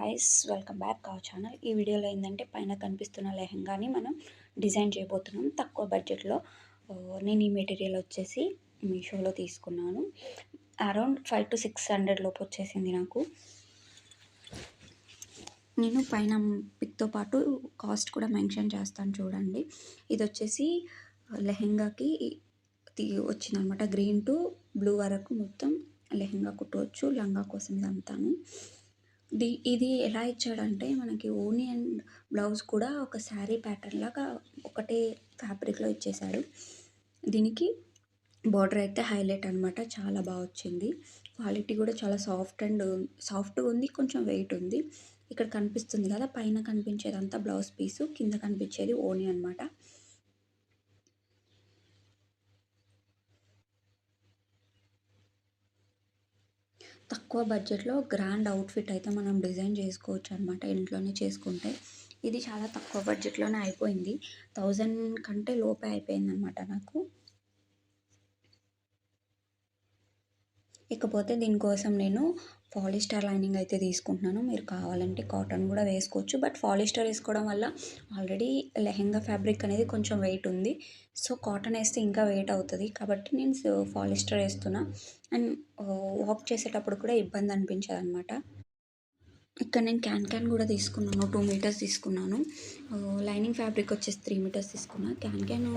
Guys, welcome back our channel. ఈ వీడియోలో ఏంటంటే పైన కనిపిస్తున్న లెహంగాని మనం డిజైన్ చేయబోతున్నాం తక్కువ బడ్జెట్లో. నేను ఈ మెటీరియల్ వచ్చేసి మీషోలో తీసుకున్నాను. అరౌండ్ 500 to 600 లోపు వచ్చేసింది నాకు. నేను పైన పిక్తో పాటు కాస్ట్ కూడా మెన్షన్ చేస్తాను చూడండి. ఇది వచ్చేసి లెహంగాకి వచ్చిందనమాట. గ్రీన్ టు బ్లూ వరకు మొత్తం లెహంగా కుట్టవచ్చు. లంగా కోసం ఇదంతాను. ఇది ఎలా ఇచ్చాడంటే మనకి ఓనీ అండ్ బ్లౌజ్ కూడా ఒక శారీ ప్యాటర్న్ లాగా ఒకటే ఫ్యాబ్రిక్లో ఇచ్చేసాడు. దీనికి బార్డర్ అయితే హైలైట్ అనమాట. చాలా బాగా వచ్చింది. క్వాలిటీ కూడా చాలా సాఫ్ట్గా ఉంది. కొంచెం వెయిట్ ఉంది. ఇక్కడ కనిపిస్తుంది కదా, పైన కనిపించేదంతా బ్లౌజ్ పీసు, కింద కనిపించేది ఓనీ అనమాట. తక్కువ బడ్జెట్లో గ్రాండ్ అవుట్ఫిట్ అయితే మనం డిజైన్ చేసుకోవచ్చు అనమాట ఇంట్లోనే చేసుకుంటే. ఇది చాలా తక్కువ బడ్జెట్లోనే అయిపోయింది. 1000 కంటే లోపే అయిపోయింది అనమాట నాకు. ఇకపోతే దీనికోసం నేను పాలిస్టర్ లైనింగ్ అయితే తీసుకుంటున్నాను. మీరు కావాలంటే కాటన్ కూడా వేసుకోవచ్చు. బట్ పాలిస్టర్ వేసుకోవడం వల్ల ఆల్రెడీ లెహెంగా ఫ్యాబ్రిక్ అనేది కొంచెం వెయిట్ ఉంది. సో కాటన్ వేస్తే ఇంకా వెయిట్ అవుతుంది. కాబట్టి నేను పాలిస్టర్ వేస్తున్నా. అండ్ వాక్ చేసేటప్పుడు కూడా ఇబ్బంది అనిపించదు అనమాట. ఇక్కడ నేను క్యాన్ కూడా తీసుకున్నాను. 2 మీటర్స్ తీసుకున్నాను. లైనింగ్ ఫ్యాబ్రిక్ వచ్చేసి 3 మీటర్స్ తీసుకున్నాను. క్యాన్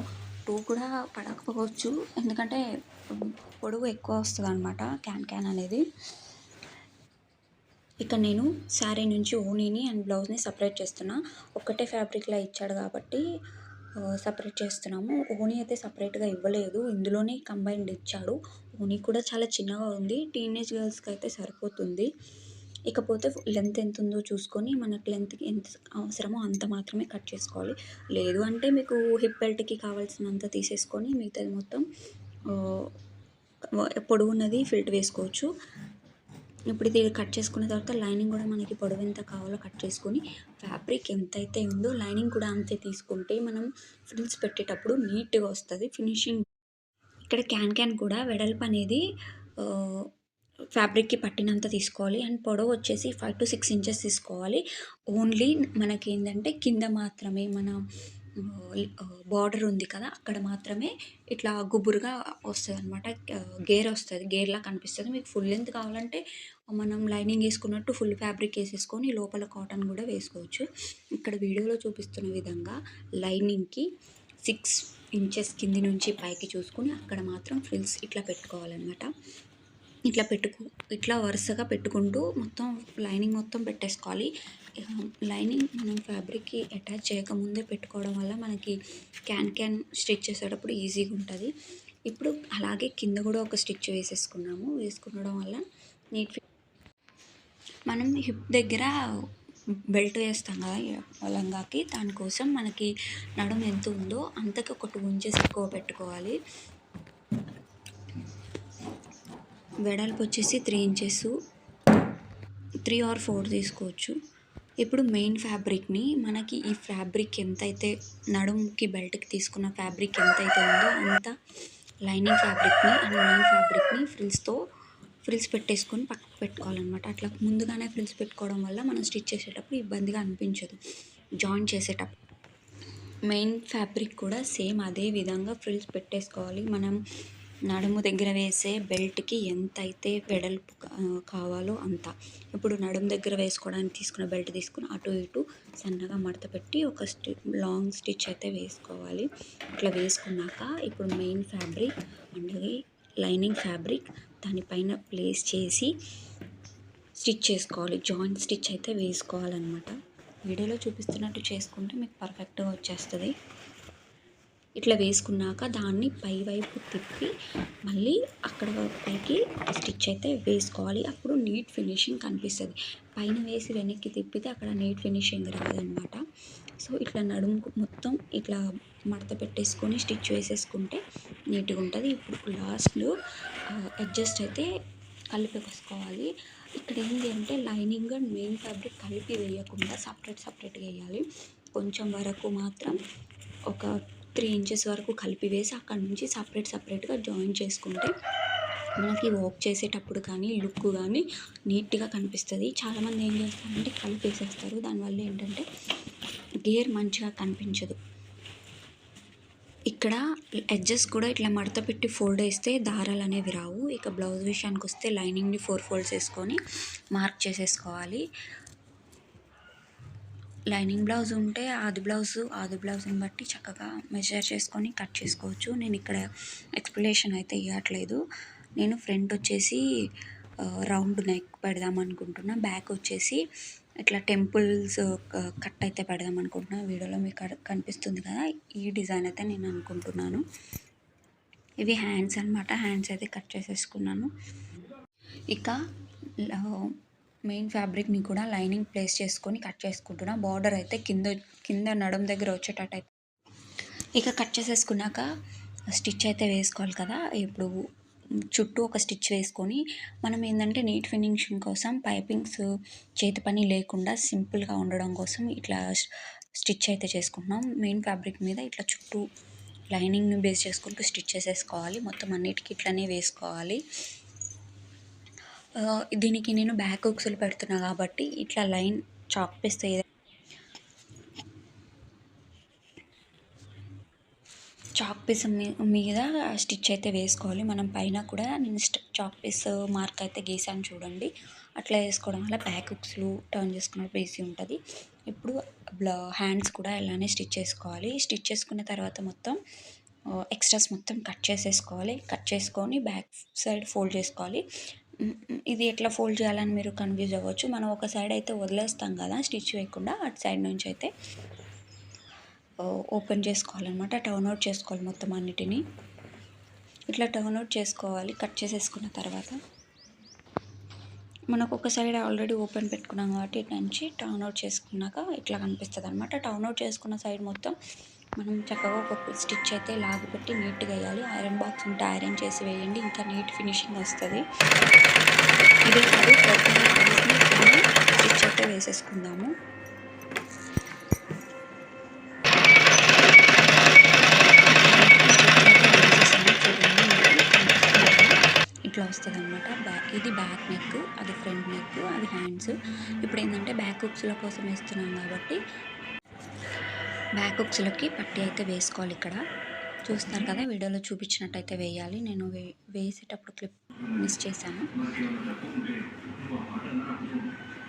2 కూడా పడకపోవచ్చు, ఎందుకంటే పొడవు ఎక్కువ వస్తుంది అనమాట క్యాన్ అనేది. ఇక్కడ నేను శారీ నుంచి ఓనీని అండ్ బ్లౌజ్ని సపరేట్ చేస్తున్నా. ఒక్కటే ఫ్యాబ్రిక్లా ఇచ్చాడు కాబట్టి సపరేట్ చేస్తున్నాము. ఓనీ అయితే సపరేట్గా ఇవ్వలేదు, ఇందులోనే కంబైన్డ్ ఇచ్చాడు. ఓనీ కూడా చాలా చిన్నగా ఉంది. టీనేజ్ గర్ల్స్కి అయితే సరిపోతుంది. ఇకపోతే లెంత్ ఎంత ఉందో చూసుకొని మనకు లెంత్కి ఎంత అవసరమో అంత మాత్రమే కట్ చేసుకోవాలి. లేదు అంటే మీకు హిప్ బెల్ట్కి కావాల్సినంత తీసేసుకొని మిగతాది మొత్తం పొడవున్నది ఫిల్ట్ వేసుకోవచ్చు. ఇప్పుడు ఇది కట్ చేసుకున్న తర్వాత లైనింగ్ కూడా మనకి పొడవు ఎంత కావాలో కట్ చేసుకొని ఫ్యాబ్రిక్ ఎంతైతే ఉందో లైనింగ్ కూడా అంతే తీసుకుంటే మనం ఫ్రిల్స్ పెట్టేటప్పుడు నీట్గా వస్తుంది ఫినిషింగ్. ఇక్కడ క్యాన్ కూడా వెడల్పు అనేది ఫ్యాబ్రిక్కి పట్టినంత తీసుకోవాలి. అండ్ పొడవు వచ్చేసి 5 to 6 ఇంచెస్ తీసుకోవాలి. ఓన్లీ మనకి ఏంటంటే కింద మాత్రమే మన బార్డర్ ఉంది కదా, అక్కడ మాత్రమే ఇట్లా గుబురుగా వస్తుంది అనమాట. గేర్ వస్తుంది, గేర్లా కనిపిస్తుంది. మీకు ఫుల్ లెంత్ కావాలంటే మనం లైనింగ్ వేసుకున్నట్టు ఫుల్ ఫ్యాబ్రిక్ వేసేసుకొని లోపల కాటన్ కూడా వేసుకోవచ్చు. ఇక్కడ వీడియోలో చూపిస్తున్న విధంగా లైనింగ్కి 6 ఇంచెస్ కింది నుంచి పైకి చూసుకొని అక్కడ మాత్రం ఫ్రిల్స్ ఇట్లా పెట్టుకోవాలన్నమాట. ఇట్లా వరుసగా పెట్టుకుంటూ మొత్తం లైనింగ్ మొత్తం పెట్టేసుకోవాలి. లైనింగ్ మనం ఫ్యాబ్రిక్కి అటాచ్ చేయకముందే పెట్టుకోవడం వల్ల మనకి క్యాన్ స్టిచ్ చేసేటప్పుడు ఈజీగా ఉంటుంది. ఇప్పుడు అలాగే కింద కూడా ఒక స్టిచ్ వేసుకునడం వల్ల నీట్. మనం హిప్ దగ్గర బెల్ట్ వేస్తాం కదా లంగాకి, దానికోసం మనకి నడుము ఎంత ఉందో అంతకు ఒక 2 ఇంచెస్ ఎక్కువ పెట్టుకోవాలి. వెడల్పు వచ్చేసి 3 ఇంచెస్, 3 or 4 తీసుకోవచ్చు. ఇప్పుడు మెయిన్ ఫ్యాబ్రిక్ని మనకి ఈ ఫ్యాబ్రిక్ ఎంతైతే నడుముకి బెల్ట్కి తీసుకున్న ఫ్యాబ్రిక్ ఎంతైతే ఉందో అంత లైనింగ్ ఫ్యాబ్రిక్ని అండ్ మెయిన్ ఫ్యాబ్రిక్ని ఫ్రిల్స్ పెట్టేసుకొని పక్కకు పెట్టుకోవాలన్నమాట. అట్లా ముందుగానే ఫ్రిల్స్ పెట్టుకోవడం వల్ల మనం స్టిచ్ చేసేటప్పుడు ఇబ్బందిగా అనిపించదు. జాయిన్ చేసేటప్పుడు మెయిన్ ఫ్యాబ్రిక్ కూడా సేమ్ అదే విధంగా ఫ్రిల్స్ పెట్టేసుకోవాలి. మనం నడుము దగ్గర వేసే బెల్ట్కి ఎంతైతే వెడల్పు కావాలో అంత. ఇప్పుడు నడుము దగ్గర వేసుకోవడానికి తీసుకున్న బెల్ట్ తీసుకుని అటు ఇటు సన్నగా మడత పెట్టి ఒక లాంగ్ స్టిచ్ అయితే వేసుకోవాలి. ఇట్లా వేసుకున్నాక ఇప్పుడు main fabric and lining fabric దానిపైన ప్లేస్ చేసి స్టిచ్ చేసుకోవాలి. జాయింట్ స్టిచ్ అయితే వేసుకోవాలన్నమాట. వీడియోలో చూపిస్తున్నట్టు చేసుకుంటే మీకు పర్ఫెక్ట్గా వచ్చేస్తుంది. ఇట్లా వేసుకున్నాక దాన్ని పై వైపు తిప్పి మళ్ళీ అక్కడ పైకి స్టిచ్ అయితే వేసుకోవాలి. అప్పుడు నీట్ ఫినిషింగ్ కనిపిస్తుంది. పైన వేసి వెనక్కి తిప్పితే అక్కడ నీట్ ఫినిషింగ్ రాదనమాట. సో ఇట్లా నడుము మొత్తం ఇట్లా మడత పెట్టేసుకొని స్టిచ్ వేసేసుకుంటే నీట్గా ఉంటుంది. ఇప్పుడు లాస్ట్లో అడ్జస్ట్ అయితే కలిపేసుకోవాలి. ఇక్కడ ఏంటి అంటే లైనింగ్ అండ్ మెయిన్ ఫ్యాబ్రిక్ కలిపి వేయకుండా సపరేట్గా వేయాలి. కొంచెం వరకు మాత్రం ఒక 3 ఇంచెస్ వరకు కలిపి వేసి అక్కడ నుంచి సపరేట్గా జాయిన్ చేసుకుంటే మనకి వర్క్ చేసేటప్పుడు కానీ లుక్ కానీ నీట్గా కనిపిస్తుంది. చాలామంది ఏం చేస్తారంటే కలిపేసేస్తారు, దానివల్ల ఏంటంటే గేర్ మంచిగా కనిపించదు. ఇక్కడ ఎడ్జెస్ కూడా ఇట్లా మడత పెట్టి ఫోల్డ్ వేస్తే దారాలు అనేవి రావు. ఇక బ్లౌజ్ విషయానికి వస్తే లైనింగ్ని 4 ఫోల్డ్స్ వేసుకొని మార్క్ చేసేసుకోవాలి. లైనింగ్ బ్లౌజ్ ఉంటే ఆది బ్లౌజ్ని బట్టి చక్కగా మెజర్ చేసుకొని కట్ చేసుకోవచ్చు. నేను ఇక్కడ ఎక్స్ప్లెనేషన్ అయితే ఇవ్వట్లేదు. నేను ఫ్రంట్ వచ్చేసి రౌండ్ నెక్ పెడదాం అనుకుంటున్నా, బ్యాక్ వచ్చేసి ఇట్లా టెంపుల్స్ కట్ అయితే పెడదాం అనుకుంటున్నా. వీడియోలో మీకు కనిపిస్తుంది కదా, ఈ డిజైన్ అయితే నేను అనుకుంటున్నాను. ఇవి హ్యాండ్స్ అనమాట. హ్యాండ్స్ అయితే కట్ చేసేసుకున్నాను. ఇక మెయిన్ ఫ్యాబ్రిక్ని కూడా లైనింగ్ ప్లేస్ చేసుకొని కట్ చేసుకుంటున్నా. బార్డర్ అయితే కింద నడుం దగ్గర వచ్చేటట్టు అయితే ఇక కట్ చేసేసుకున్నాక స్టిచ్ అయితే వేసుకోవాలి కదా. ఇప్పుడు చుట్టూ ఒక స్టిచ్ వేసుకొని మనం ఏంటంటే నీట్ ఫినిషింగ్ కోసం పైపింగ్స్ చేతి పని లేకుండా సింపుల్గా ఉండడం కోసం ఇట్లా స్టిచ్ అయితే చేసుకుంటున్నాం. మెయిన్ ఫ్యాబ్రిక్ మీద ఇట్లా చుట్టూ లైనింగ్ని బేస్ చేసుకుంటూ స్టిచ్ చేసేసుకోవాలి. మొత్తం అన్నిటికీ ఇట్లనే వేసుకోవాలి. దీనికి నేను బ్యాక్ హుక్స్లు పెడుతున్నా కాబట్టి ఇట్లా లైన్ చాక్ పీస్ మీద స్టిచ్ అయితే వేసుకోవాలి. మనం పైన కూడా నేను చాక్ పీస్ మార్క్ అయితే గీసాను చూడండి. అట్లా వేసుకోవడం వల్ల బ్యాక్ హుక్స్లు టర్న్ చేసుకున్నప్పుడు ఈజీ ఉంటుంది. ఇప్పుడు హ్యాండ్స్ కూడా ఇలానే స్టిచ్ చేసుకోవాలి. స్టిచ్ చేసుకున్న తర్వాత మొత్తం ఎక్స్ట్రాస్ మొత్తం కట్ చేసేసుకోవాలి. కట్ చేసుకొని బ్యాక్ సైడ్ ఫోల్డ్ చేసుకోవాలి. ఇది ఎట్లా ఫోల్డ్ చేయాలని మీరు కన్ఫ్యూజ్ అవ్వచ్చు. మనం ఒక సైడ్ అయితే వదిలేస్తాం కదా స్టిచ్ వేయకుండా, అటు సైడ్ నుంచి అయితే ఓపెన్ చేసుకోవాలన్నమాట. టర్న్ అవుట్ చేసుకోవాలి మొత్తం అన్నిటినీ. ఇట్లా టర్న్ అవుట్ చేసుకోవాలి. కట్ చేసేసుకున్న తర్వాత మనకు ఒక సైడ్ ఆల్రెడీ ఓపెన్ పెట్టుకున్నాం కాబట్టి ఇటు నుంచి టర్న్ అవుట్ చేసుకున్నాక ఇట్లా కనిపిస్తుంది అనమాట. టర్న్ అవుట్ చేసుకున్న సైడ్ మొత్తం మనం చక్కగా ఒక స్టిచ్ అయితే లాగి పెట్టి నీట్గా వేయాలి. ఐరన్ బాక్స్ ఉంటే ఐరన్ చేసి వేయండి, ఇంకా నీట్ ఫినిషింగ్ వస్తుంది. ఇదే కాదు ప్రతి స్టిచ్ అయితే వేసేసుకుందాము. ఇట్లా వస్తుంది అనమాట. ఇది బ్యాక్ నెక్, అది ఫ్రంట్ నెక్, అది హ్యాండ్స్. ఇప్పుడు ఏంటంటే బ్యాక్ హుక్స్ల కోసం వేస్తున్నాం కాబట్టి బ్యాక్ హుక్స్లకి పట్టి అయితే వేసుకోవాలి. ఇక్కడ చూస్తున్నారు కదా, వీడియోలో చూపించినట్టయితే వేయాలి. నేను వేసేటప్పుడు క్లిప్ మిస్ చేశాను.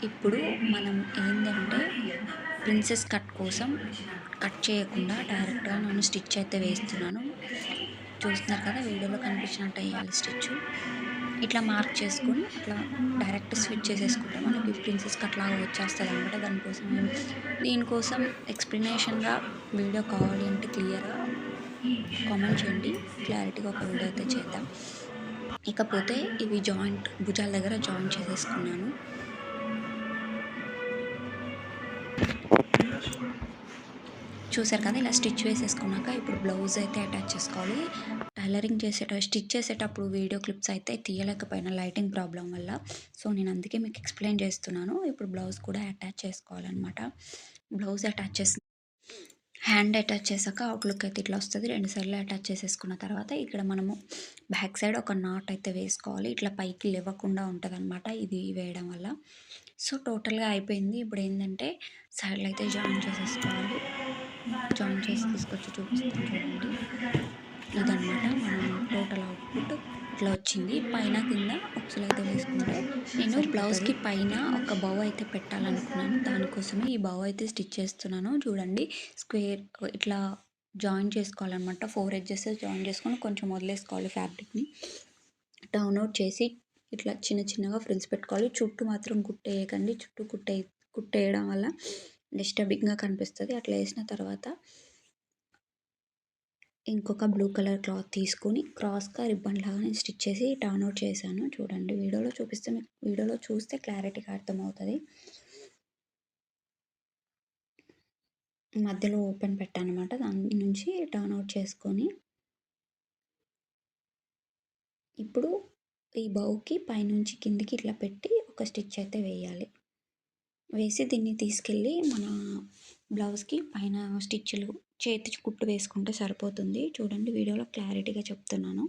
ఇప్పుడు మనం ఏంటంటే ప్రిన్సెస్ కట్ కోసం కట్ చేయకుండా డైరెక్ట్గా నేను స్టిచ్ అయితే వేస్తున్నాను. చూస్తున్నారు కదా, వీడియోలో కనిపించినట్టు వేయాలి స్టిచ్. ఇట్లా మార్క్ చేసుకొని ఇట్లా డైరెక్ట్ స్విచ్ చేసేసుకుంటే మనకి ప్రిన్సెస్ కట్ లాగా వచ్చేస్తుంది అనమాట. దీనికోసం ఎక్స్ప్లెనేషన్గా వీడియో కావాలి అంటే క్లియర్గా కామెంట్ చేయండి, క్లారిటీగా ఒక వీడియో అయితే చేద్దాం. ఇకపోతే ఇవి భుజాల దగ్గర జాయింట్ చేసేసుకున్నాను. చూసారు కదా, ఇలా స్టిచ్ వేసేసుకున్నాక ఇప్పుడు బ్లౌజ్ అయితే అటాచ్ చేసుకోవాలి. టైలరింగ్ స్టిచ్ చేసేటప్పుడు వీడియో క్లిప్స్ అయితే తీయలేకపోయినా లైటింగ్ ప్రాబ్లం వల్ల. సో నేను అందుకే మీకు ఎక్స్ప్లెయిన్ చేస్తున్నాను. ఇప్పుడు బ్లౌజ్ కూడా అటాచ్ చేసుకోవాలన్నమాట. బ్లౌజ్ అటాచ్ చేసి హ్యాండ్ అటాచ్ చేశాక అవుట్లుక్ అయితే ఇట్లా వస్తుంది. 2 సైడ్లు అటాచ్ చేసేసుకున్న తర్వాత ఇక్కడ మనము బ్యాక్ సైడ్ ఒక నాట్ అయితే వేసుకోవాలి. ఇట్లా పైకి లేవకుండా ఉంటుంది అనమాట ఇది వేయడం వల్ల. సో టోటల్గా అయిపోయింది. ఇప్పుడు ఏంటంటే సైడ్లో అయితే జాయిన్ చేసేసుకోవాలి. జాయిన్ చేసి తీసుకొచ్చి చూపిస్తాను చూడండి. ఇదన్నమాట మనం టోటల్ అవుట్పుట్ ఇట్లా వచ్చింది. పైన కింద హుక్స్లు అయితే వేసుకుంటే నేను బ్లౌజ్కి పైన ఒక బౌ అయితే పెట్టాలనుకున్నాను. దానికోసమే ఈ బౌ అయితే స్టిచ్ చేస్తున్నాను. చూడండి, స్క్వేర్ ఇట్లా జాయిన్ చేసుకోవాలన్నమాట. 4 ఎడ్జెస్ జాయిన్ చేసుకొని కొంచెం వదిలేసుకోవాలి ఫ్యాబ్రిక్ని. టర్న్ అవుట్ చేసి ఇట్లా చిన్నగా ఫ్రిల్స్ పెట్టుకోవాలి. చుట్టూ మాత్రం కుట్టేయకండి. చుట్టూ కుట్టేయడం వల్ల డిస్టర్బింగ్గా కనిపిస్తుంది. అట్లా వేసిన తర్వాత ఇంకొక బ్లూ కలర్ క్లాత్ తీసుకొని క్రాస్గా రిబ్బన్ లాగా నేను స్టిచ్ చేసి టర్న్ అవుట్ చేశాను. చూడండి, వీడియోలో చూస్తే క్లారిటీగా అర్థమవుతుంది. మధ్యలో ఓపెన్ పెట్టాను అనమాట. దాని నుంచి టర్న్ అవుట్ చేసుకొని ఇప్పుడు ఈ బౌకి పైనుంచి కిందికి ఇట్లా పెట్టి ఒక స్టిచ్ అయితే వేయాలి. వేసి దీన్ని తీసుకెళ్ళి మన బ్లౌజ్కి పైన స్టిచ్లు చేతి కుట్టు వేసుకుంటే సరిపోతుంది. చూడండి, వీడియోలో క్లారిటీగా చెప్తున్నాను.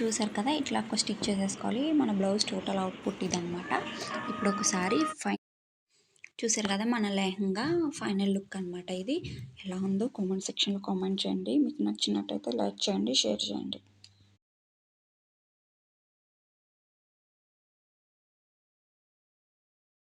చూసారు కదా, ఇట్లా ఒక స్టిచ్ చేసేసుకోవాలి. మన బ్లౌజ్ టోటల్ అవుట్పుట్ ఇదనమాట. ఇప్పుడు ఒకసారి చూసారు కదా, మన లెహంగా ఫైనల్ లుక్ అనమాట ఇది. ఎలా ఉందో కామెంట్ సెక్షన్లో కామెంట్ చేయండి. మీకు నచ్చినట్టయితే లైక్ చేయండి, షేర్ చేయండి.